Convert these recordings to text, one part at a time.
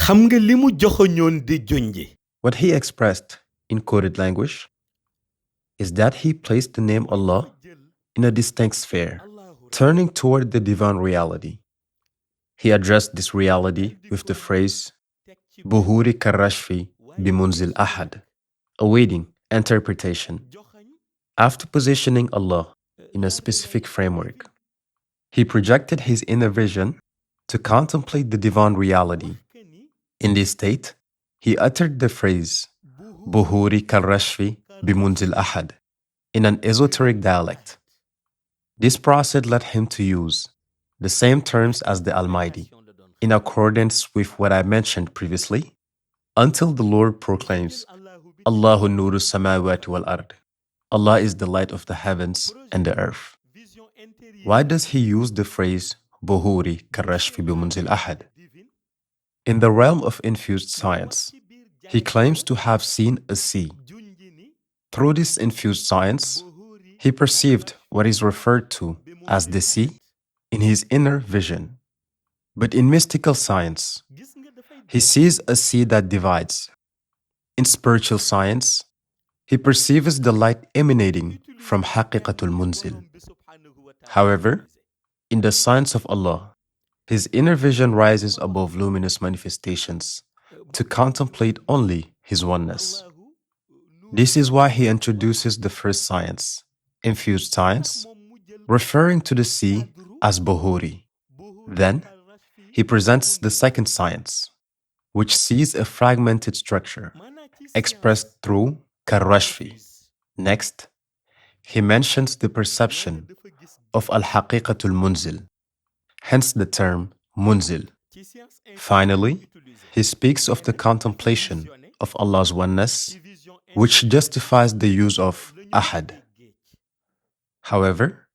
xam nga li mu joxoñoon di jonje What he expressed in coded language is that he placed the name Allah in a distinct sphere, turning toward the divine reality. He addressed this reality with the phrase Buhuri Karashfi Bimunzil Ahad, awaiting interpretation. After positioning Allah in a specific framework, he projected his inner vision to contemplate the divine reality. In this state, he uttered the phrase Buhuri Karashfi Bimunzil Ahad in an esoteric dialect. This process led him to use the same terms as the Almighty, in accordance with what I mentioned previously, until the Lord proclaims, Allahu Nuru Samawati wal Ard. Allah is the light of the heavens and the earth. Why does he use the phrase Buhuri Karashfi Bimunzil Ahad? In the realm of infused science, he claims to have seen a sea. Through this infused science, he perceived what is referred to as the sea in his inner vision. But in mystical science, he sees a sea that divides. In spiritual science, he perceives the light emanating from Haqiqatul Munzil. However, in the science of Allah, his inner vision rises above luminous manifestations to contemplate only his oneness. This is why he introduces the first science, infused science, referring to the sea as Buhuri. Then, he presents the second science, which sees a fragmented structure expressed through Karrashfi. Next, he mentions the perception of Al-Haqiqatul Munzil, hence the term Munzil. Finally, he speaks of the contemplation of Allah's oneness, which justifies the use of Ahad. However,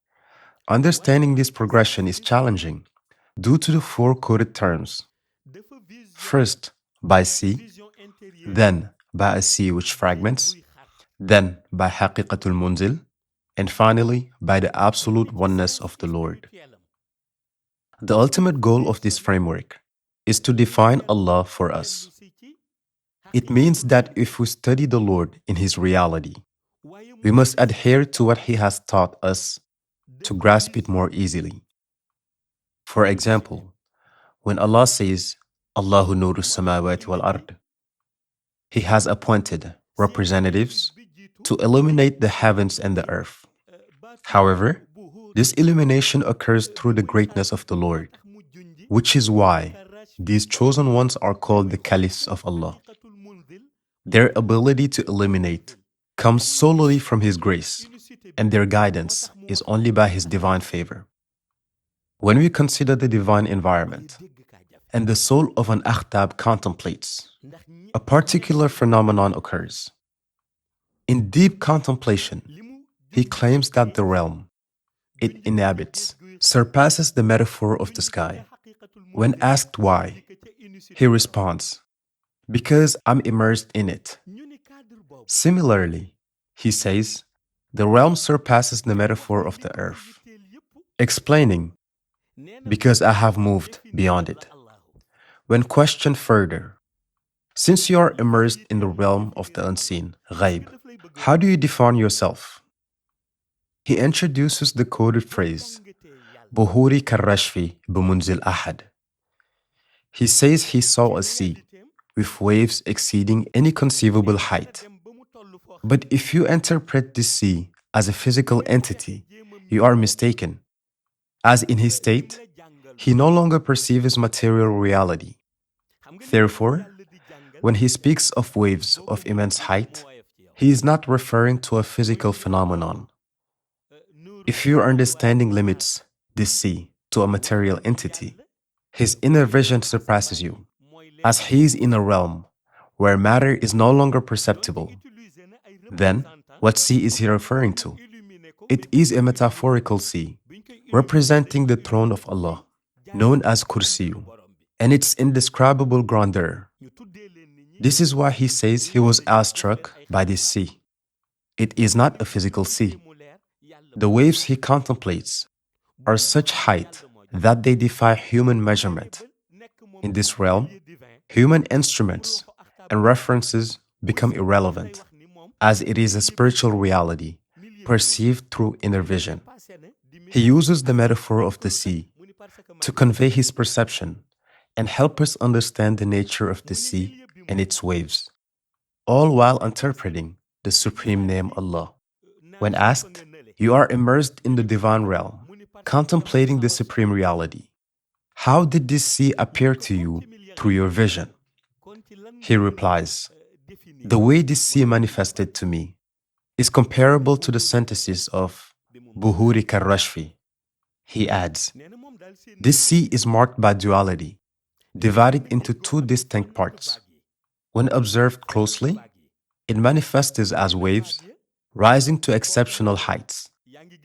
understanding this progression is challenging due to the four coded terms. First, by sea, then by a sea which fragments, then by Haqiqatul Munzil, and finally by the absolute oneness of the Lord. The ultimate goal of this framework is to define Allah for us. It means that if we study the Lord in His reality, we must adhere to what He has taught us to grasp it more easily. For example, when Allah says, Allahu Nuru Samawati wal Ard, He has appointed representatives to illuminate the heavens and the earth. However, this illumination occurs through the greatness of the Lord, which is why these chosen ones are called the caliphs of Allah. Their ability to illuminate comes solely from His grace, and their guidance is only by His divine favor. When we consider the divine environment, and the soul of an akhtab contemplates, a particular phenomenon occurs. In deep contemplation, he claims that the realm it inhabits surpasses the metaphor of the sky. When asked why, he responds, because I'm immersed in it. Similarly, he says, the realm surpasses the metaphor of the earth, explaining, because I have moved beyond it. When questioned further, since you are immersed in the realm of the unseen, ghaib, how do you define yourself? He introduces the coded phrase, Buhuri Karrashfi Bumunzil Ahad. He says he saw a sea with waves exceeding any conceivable height. But if you interpret this sea as a physical entity, you are mistaken. As in his state, he no longer perceives material reality. Therefore, when he speaks of waves of immense height, he is not referring to a physical phenomenon. If your understanding limits this sea to a material entity, his inner vision surpasses you, as he is in a realm where matter is no longer perceptible. Then, what sea is he referring to? It is a metaphorical sea, representing the throne of Allah, known as Kursiyu, and its indescribable grandeur. This is why he says he was awestruck by this sea. It is not a physical sea. The waves he contemplates are such height that they defy human measurement. In this realm, Human instruments and references become irrelevant, as it is a spiritual reality perceived through inner vision. He uses the metaphor of the sea to convey his perception and help us understand the nature of the sea and its waves, all while interpreting the supreme name Allah. When asked, you are immersed in the divine realm, contemplating the supreme reality. How did this sea appear to you through your vision? He replies, the way this sea manifested to me is comparable to the synthesis of Buhuri Karashfi. He adds, this sea is marked by duality, divided into two distinct parts. When observed closely, it manifests as waves, rising to exceptional heights.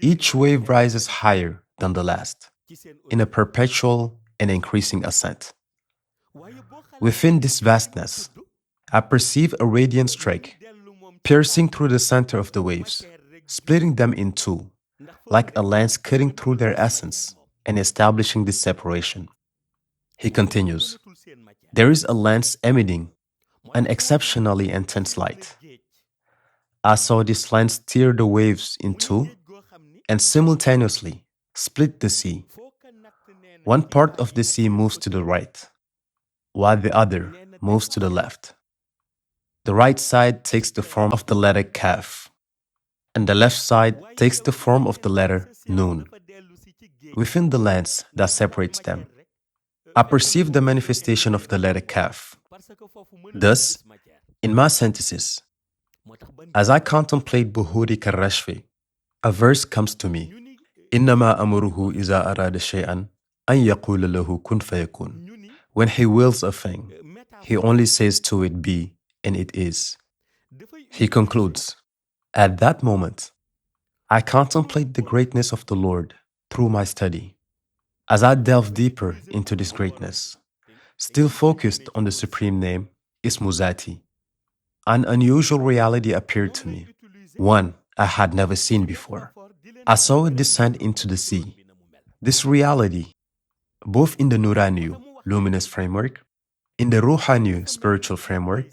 Each wave rises higher than the last, in a perpetual and increasing ascent. Within this vastness, I perceive a radiant streak, piercing through the center of the waves, splitting them in two, like a lance cutting through their essence and establishing this separation. He continues, there is a lance emitting an exceptionally intense light. I saw this lance tear the waves in two and simultaneously split the sea. One part of the sea moves to the right, while the other moves to the left. The right side takes the form of the letter Kaf, and the left side takes the form of the letter Nun. Within the lens that separates them, I perceive the manifestation of the letter Kaf. Thus, in my synthesis, as I contemplate Buhuri Karashfi, a verse comes to me. إِنَّمَا أَمُرُهُ إِذَا أَرَادَ شَيْئًا أَن يَقُولَ لَهُ كُن فَيَكُونَ. When he wills a thing, he only says to it be, and it is. He concludes, at that moment, I contemplate the greatness of the Lord through my study. As I delve deeper into this greatness, still focused on the supreme name, Ismu Zati, an unusual reality appeared to me, one I had never seen before. I saw it descend into the sea. This reality, both in the Nuraniyu, luminous framework, in the Ruhaniyu, spiritual framework,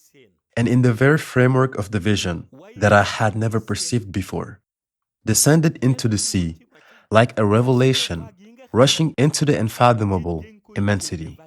and in the very framework of the vision that I had never perceived before, descended into the sea like a revelation rushing into the unfathomable immensity.